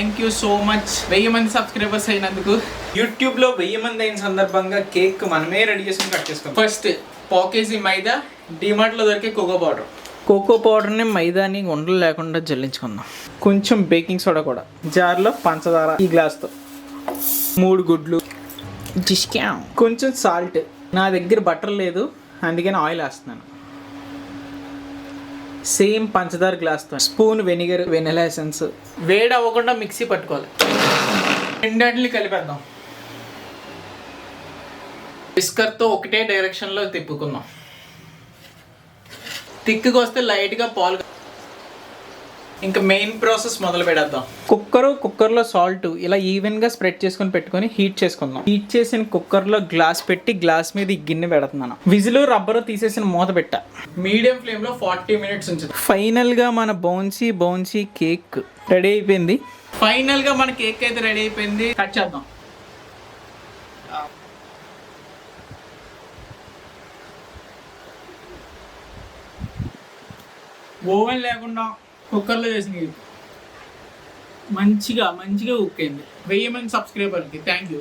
Thank you so much 1000 మంది subscribers అయినందుకు. యూట్యూబ్లో 1000 మంది అయిన సందర్భంగా కేక్ మనమే రెడీ చేసుకుని కట్ చేసుకుంటాం. ఫస్ట్ పాకేజీ మైదా, డిమార్ట్లో దొరికే కోకో పౌడర్ని మైదాని ఉండలు లేకుండా జల్లించుకుందాం. కొంచెం బేకింగ్ సోడా కూడా, జార్లో పంచదార ఈ గ్లాస్తో, 3 గుడ్లు, కొంచెం సాల్ట్. నా దగ్గర బటర్ లేదు అందుకని ఆయిల్ వేస్తున్నాను. సేమ్ పంచదార గ్లాస్తో, స్పూన్ వెనిగర్, వెనిలా ఎసెన్స్. వేడి అవ్వకుండా మిక్సీ పట్టుకోవాలి. రెండింటిని కలిపేద్దాం. విస్కర్తో ఒకటే డైరెక్షన్లో తిప్పుకుందాం. థిక్గా వస్తే లైట్గా పాలు. ఇంకా మెయిన్ ప్రాసెస్ మొదలు పెడేద్దాం. కుక్కర్లో సాల్ట్ ఇలా ఈవెన్గా స్ప్రెడ్ చేసుకొని పెట్టుకొని హీట్ చేసుకుందాం. హీట్ చేసిన కుక్కర్లో గ్లాస్ పెట్టి గ్లాస్ మీద ఈ గిన్నె పెడుతున్నాను. విజిల్ రబ్బర్ తీసేసిన మూత పెట్ట మీడియం ఫ్లేమ్లో 40 మినిట్స్ ఉంచుతాం. ఫైనల్గా మన బౌన్సీ కేక్ రెడీ అయిపోయింది. కట్ చేద్దాం. ఓవెన్ లేకుండా కుక్కర్లో చేసిన మంచిగా కుక్ అయింది. 1000 మంది సబ్స్క్రైబర్కి థ్యాంక్ యూ.